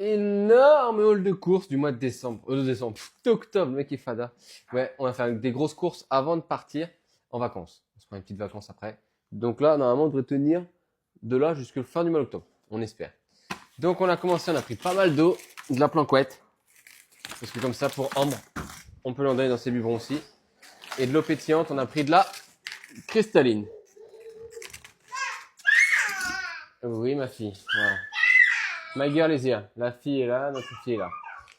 énorme hall de course du mois de décembre. De décembre, d'octobre, le mec est fada. Ouais, on va faire des grosses courses avant de partir en vacances. On se prend une petite vacances après. Donc là, normalement, on devrait tenir de là jusqu'à la fin du mois d'octobre. On espère. Donc on a commencé, on a pris pas mal d'eau, de la planquette. Parce que comme ça, pour Ambre, on peut l'en donner dans ses biberons aussi. Et de l'eau pétillante, on a pris de la cristalline. Oui, ma fille. Voilà. My girl is here. La fille est là, notre fille est là.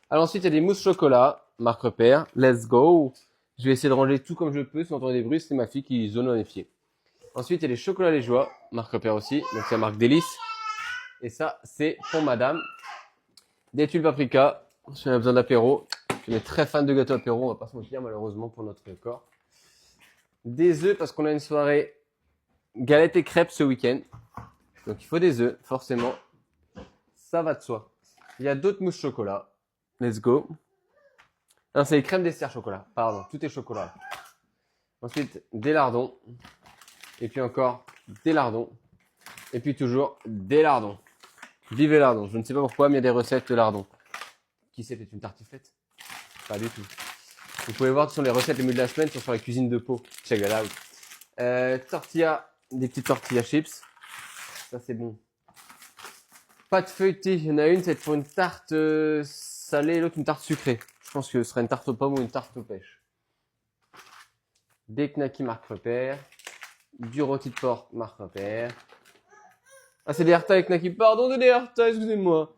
Alors ensuite, il y a des mousses chocolat, marque repère. Let's go. Je vais essayer de ranger tout comme je peux. Si vous entendez des bruits, c'est ma fille qui zone dans les pieds. Ensuite, il y a des chocolats les joies, marque repère aussi. Donc c'est la marque Délice. Et ça, c'est pour madame. Des tuiles paprika. Si on a besoin d'apéro. On est très fan de gâteau apéro. On va pas se mentir, malheureusement, pour notre corps. Des œufs parce qu'on a une soirée galettes et crêpes ce week-end. Donc il faut des œufs, forcément. Ça va de soi. Il y a d'autres mousses chocolat. Let's go. Non, c'est les crèmes dessert chocolat. Pardon, tout est chocolat. Ensuite, des lardons. Et puis encore des lardons. Et puis toujours des lardons. Vive les lardons. Je ne sais pas pourquoi, mais il y a des recettes de lardons. Qui c'est, peut-être une tartiflette? Pas du tout. Vous pouvez voir sur les recettes les milieu de la semaine sur la cuisine de Pau. Check it out. Tortilla, des petites tortillas chips. Ça, c'est bon. Pâte feuilletée. Il y en a une, c'est pour une tarte salée et l'autre une tarte sucrée. Je pense que ce sera une tarte aux pommes ou une tarte aux pêches. Des knackis marque repère. Du rôti de porc marque repère. Ah, c'est des Herta avec knackis. Pardon, des Herta, excusez-moi.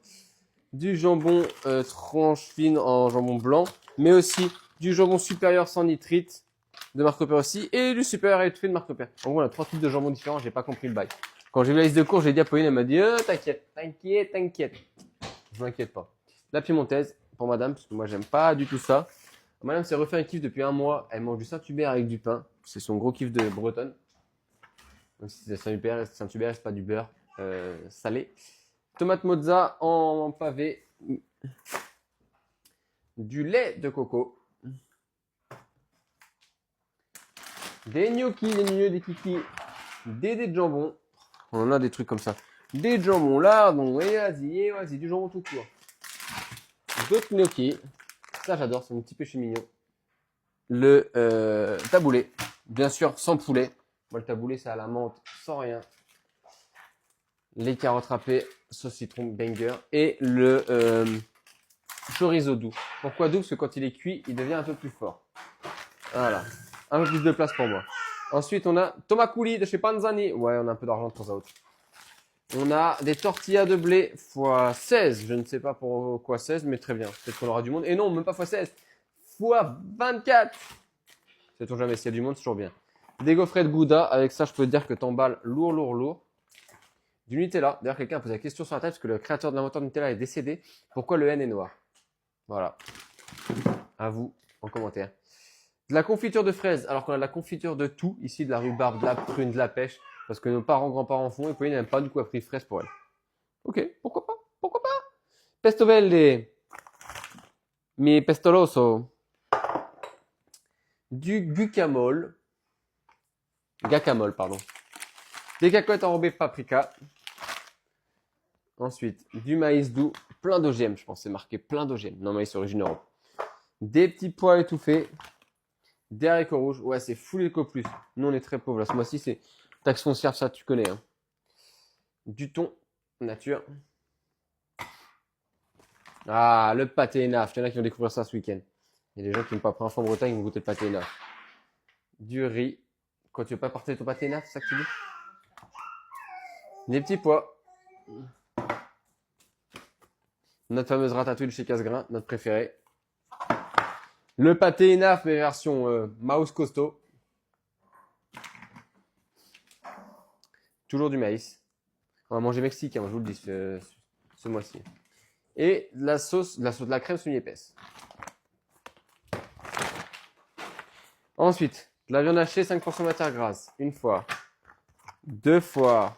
Du jambon tranche fine en jambon blanc. Mais aussi du jambon supérieur sans nitrite de marque repère aussi. Et du supérieur étouffé de marque repère. En gros, on a 3 types de jambon différents. J'ai pas compris le bail. Quand j'ai vu la liste de cours, j'ai dit à Pauline, elle m'a dit t'inquiète. Je m'inquiète pas. La piémontaise pour madame, parce que moi j'aime pas du tout ça. Madame s'est refait un kiff depuis un mois. Elle mange du Saint-Hubert avec du pain. C'est son gros kiff de bretonne. Donc si c'est Saint-Hubert, c'est pas du beurre salé. Tomate mozza en pavé. Du lait de coco. Des gnocchis, des kikis. Des dés de jambon. On en a des trucs comme ça. Des jambons lardons, et vas-y, du jambon tout court. D'autres gnocchis. Ça, j'adore, c'est mon petit péché mignon. Le taboulé. Bien sûr, sans poulet. Moi, le taboulé, c'est à la menthe, sans rien. Les carottes râpées, sauce citron, banger. Et le chorizo doux. Pourquoi doux? Parce que quand il est cuit, il devient un peu plus fort. Voilà. Un peu plus de place pour moi. Ensuite, on a tomacouli de chez Panzani. Ouais, on a un peu d'argent de temps à autre. On a des tortillas de blé x 16. Je ne sais pas pourquoi 16, mais très bien. Peut-être qu'on aura du monde. Et non, même pas x 16. X 24. Sait-on jamais s'il y a du monde, c'est toujours bien. Des gaufrettes Gouda. Avec ça, je peux te dire que t'emballes lourd. Du Nutella. D'ailleurs, quelqu'un a posé la question sur la table parce que le créateur de l'inventeur de Nutella est décédé. Pourquoi le N est noir? Voilà. À vous, en commentaire. De la confiture de fraises, alors qu'on a de la confiture de tout, ici de la rhubarbe, de la prune, de la pêche, parce que nos parents, grands-parents font, et Pauline n'aime pas du coup appris fraises pour elle. Ok, pourquoi pas? Pesto verde, mi pestoloso, du guacamole, pardon, des cacahuètes enrobées paprika, ensuite du maïs doux, plein d'OGM, je pense, c'est marqué plein d'OGM, non maïs origine Europe, des petits pois étouffés, des haricots rouges. Ouais, c'est full éco plus. Nous, on est très pauvres. Là, ce mois-ci, c'est taxe foncière, ça, tu connais. Hein. Du thon nature. Ah, le pâté naf. Il y en a qui vont découvrir ça ce week-end. Il y a des gens qui n'ont pas pris un fois en Bretagne, ils vont goûter le pâté naf. Du riz. Quand tu veux pas porter ton pâté naf, c'est ça que tu dis? Des petits pois. Notre fameuse ratatouille de chez Casgrain, notre préféré. Le pâté naf, mais version mouse costaud. Toujours du maïs. On va manger mexicain, je vous le dis, ce mois-ci. Et de la crème semi-épaisse. Ensuite, de la viande hachée, 5% matière grasse. Une fois. 2 fois.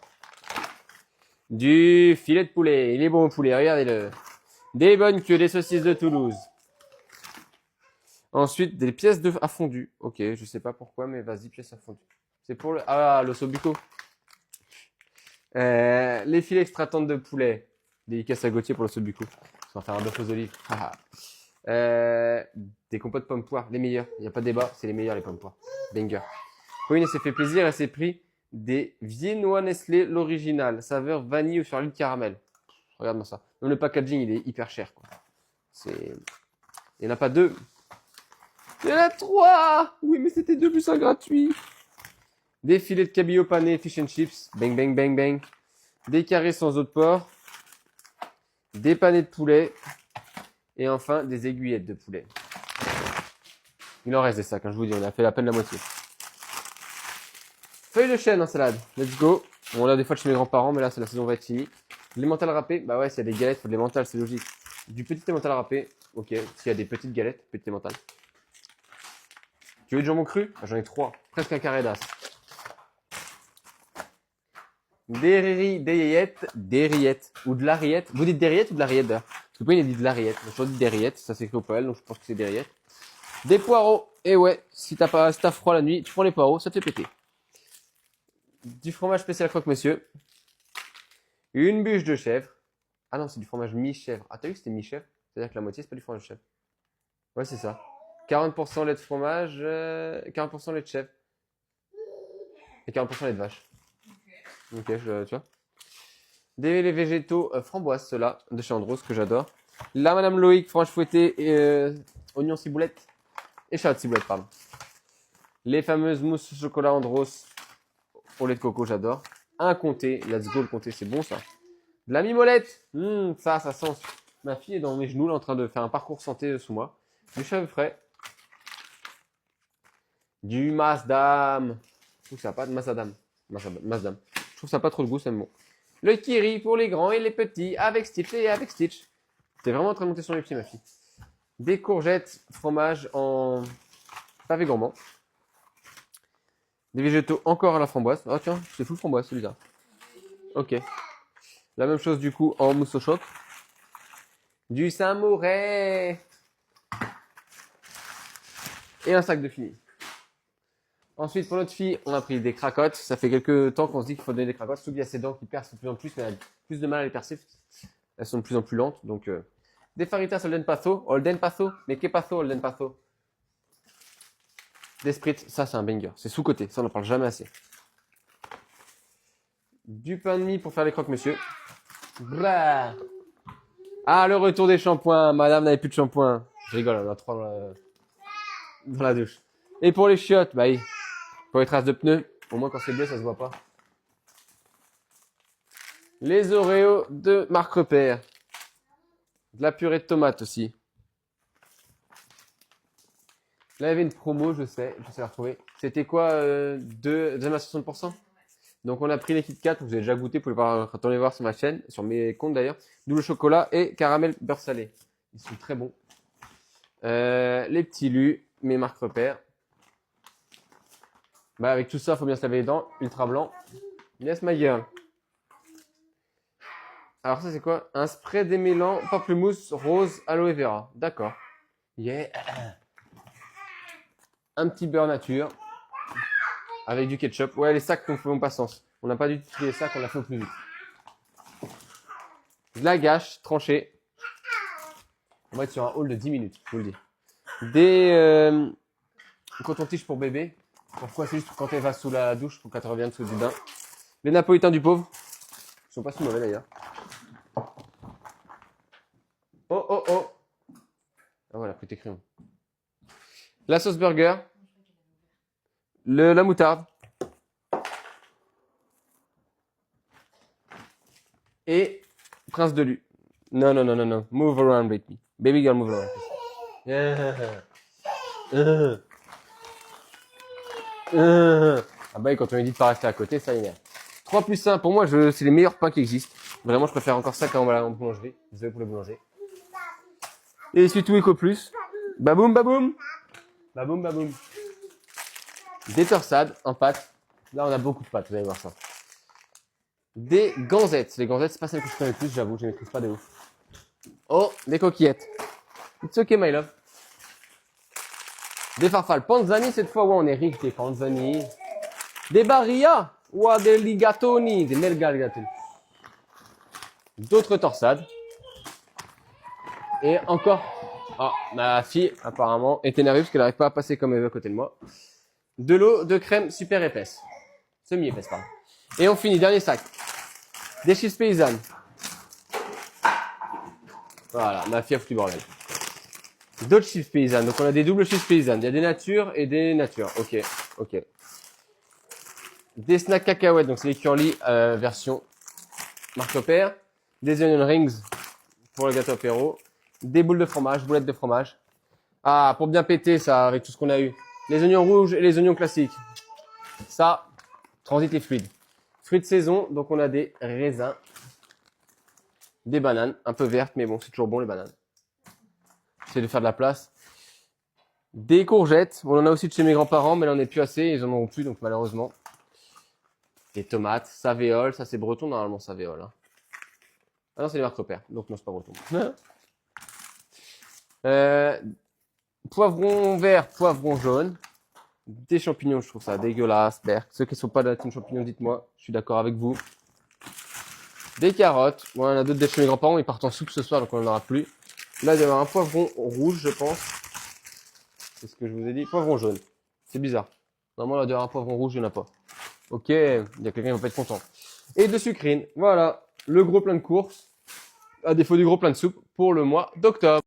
Du filet de poulet. Il est bon le poulet, regardez-le. Des bonnes queues, des saucisses de Toulouse. Ensuite, des pièces à fondu. Ok, je sais pas pourquoi, mais vas-y, pièces à fondu. C'est pour le... Ah, l'osso bucco. Les filets extra tendres de poulet. Dédicace à Gauthier pour le saut du coup. On va faire un bœuf aux olives. Des compotes pommes poires, les meilleurs. Il n'y a pas de débat, c'est les meilleurs les pommes poires. Banger. Pauline s'est fait plaisir, elle s'est pris des viennois Nestlé, l'original, saveur vanille ou sur l'huile caramel. Regarde-moi ça. Même le packaging, il est hyper cher, quoi. Il n'y en a pas deux. Il y en a trois. Oui, mais c'était 2 plus 1 gratuit. Des filets de cabillaud pané, fish and chips. Bang, bang, bang, bang. Des carrés sans eau de porc. Des panés de poulet. Et enfin, des aiguillettes de poulet. Il en reste des sacs, hein, je vous dis, on a fait à peine la moitié. Feuilles de chêne en salade. Let's go. Bon, là, des fois, chez mes grands-parents, mais là, la saison va être finie. L'emmental râpé. Bah ouais, s'il y a des galettes, il faut de l'emmental, c'est logique. Du petit emmental râpé. Ok. S'il y a des petites galettes, petit emmental. Tu veux du jambon cru? J'en ai 3. Presque un carré d'as. Des rillettes. Ou de la rillette. Vous dites des rillettes ou de la rillette d'ailleurs? Parce que il a dit de la rillette. Je dis des rillettes. Ça s'écrit au poêle, donc je pense que c'est des rillettes. Des poireaux. Et ouais, si t'as froid la nuit, tu prends les poireaux, ça te fait péter. Du fromage spécial croque-monsieur. Une bûche de chèvre. Ah non, c'est du fromage mi-chèvre. Ah, t'as vu que c'était mi-chèvre? C'est-à-dire que la moitié, c'est pas du fromage de chèvre. Ouais, c'est ça. 40% lait de fromage, 40% lait de chèvre. Et 40% lait de vache. Ok, tu vois. Des végétaux framboises, ceux-là, de chez Andros, que j'adore. Là, Madame Loïc, fromage fouetté, oignon ciboulette. Et charlotte ciboulette, pardon. Les fameuses mousses au chocolat Andros au lait de coco, j'adore. Un comté, let's go le comté, c'est bon ça. De la mimolette, ça sent. Ma fille est dans mes genoux, là, en train de faire un parcours santé sous moi. Du chèvre frais. Du Masdam. Je trouve que ça n'a pas de Masdam. Je trouve ça pas trop de goût, c'est bon. Le kiri pour les grands et les petits, avec Stitch et avec Stitch. T'es vraiment en train de monter sur les pieds, ma fille. Des courgettes, fromage en pavé gourmand. Des végétaux encore à la framboise. Ah tiens, c'est full framboise celui-là. Ok. La même chose du coup en mousse au choc. Du Saint-Maurais. Et un sac de fini. Ensuite, pour notre fille, on a pris des cracottes. Ça fait quelques temps qu'on se dit qu'il faut donner des cracottes. Surtout qu'il y a ses dents qui percent de plus en plus, mais elle a plus de mal à les percer. Elles sont de plus en plus lentes. Donc, des faritas Olden Paso. Mais que paso Olden Paso? Des spritz, ça c'est un banger. C'est sous-côté, ça on n'en parle jamais assez. Du pain de mie pour faire les croque-monsieur. Ah, le retour des shampoings. Madame n'avait plus de shampoing. Je rigole, on en a 3 dans la douche. Et pour les chiottes, bah oui. Pour les traces de pneus, au moins quand c'est bleu, ça se voit pas. Les Oreos de Marc Repère. De la purée de tomates aussi. Là, il y avait une promo, je sais la retrouver. C'était quoi, 2 à 60%? Donc, on a pris les Kit Kat, vous avez déjà goûté, vous pouvez retourner voir sur ma chaîne, sur mes comptes d'ailleurs. Double chocolat et caramel beurre salé. Ils sont très bons. Les petits lus, mes marques repères. Bah, avec tout ça, il faut bien se laver les dents. Ultra blanc. Yes, my girl. Alors, ça, c'est quoi? Un spray démêlant, pamplemousse, rose, aloe vera. D'accord. Yeah. Un petit beurre nature. Avec du ketchup. Ouais, les sacs ne font pas sens. On n'a pas dû trier les sacs, on l'a fait au plus vite. De la gâche tranchée. On va être sur un haul de 10 minutes, je vous le dis. Des coton-tiges pour bébé. Pourquoi? C'est juste quand elle va sous la douche, pour qu'elle revienne sous du bain. Les napolitains du pauvre. Ils sont pas si mauvais d'ailleurs. Oh, oh, oh. Ah voilà, pris tes crayons. La sauce burger. La moutarde. Et Prince de Lu. Non, non, non, non, non. Move around with me. Baby girl, move around. Ah bah, quand on lui dit de pas rester à côté, ça énerve. 3 plus 1, pour moi, c'est les meilleurs pains qui existent. Vraiment, je préfère encore ça quand on va en boulangerie. Désolé pour le boulanger. Et surtout Eco Plus. Baboum, baboum. Baboum, baboum. Des torsades en pâte. Là, on a beaucoup de pâtes, vous allez voir ça. Des ganzettes. Les ganzettes, c'est pas celles que je connais le plus, j'avoue, je ne maîtrise pas de ouf. Oh, des coquillettes. It's okay, my love. Des farfales panzani, cette fois, ouais, on est riche des panzani. Des barilla. Ou des ligatoni, des mergalgatoni. d'autres torsades. Et encore, oh, ma fille apparemment est énervée parce qu'elle n'arrive pas à passer comme elle veut à côté de moi. De l'eau de crème super épaisse. Semi-épaisse, pardon. Et on finit, dernier sac. Des chips paysannes. Voilà, ma fille a foutu le bordel. D'autres chips paysannes. Donc on a des doubles chips paysannes. Il y a des natures et des natures. Ok, ok. Des snacks cacahuètes. Donc c'est les curly version marque Père. Des onion rings pour le gâteau apéro. Des boules de fromage, boulettes de fromage. Ah, pour bien péter ça avec tout ce qu'on a eu. Les oignons rouges et les oignons classiques. Ça, transit est fluide. Fruits de saison, donc on a des raisins. Des bananes, un peu vertes, mais bon, c'est toujours bon les bananes. J'essaie de faire de la place. Des courgettes. On en a aussi de chez mes grands-parents, mais là on n'est plus assez, ils en auront plus, donc malheureusement. Des tomates, savéole, ça c'est breton normalement, savéole. Hein. Ah non, c'est les marques repères, donc non, c'est pas breton. Poivron vert, poivron jaune. Des champignons, je trouve ça dégueulasse. Berk. Ceux qui ne sont pas de la team champignons, dites-moi, je suis d'accord avec vous. Des carottes. Bon, on en a d'autres de chez mes grands-parents, ils partent en soupe ce soir, donc on n'en aura plus. Là, il y avoir un poivron rouge, je pense. C'est ce que je vous ai dit. Poivron jaune. C'est bizarre. Normalement, là, il y avoir un poivron rouge, il n'y en a pas. Ok, il y a quelqu'un qui va pas être content. Et de sucrine. Voilà. Le gros plein de courses. À défaut du gros plein de soupe pour le mois d'octobre.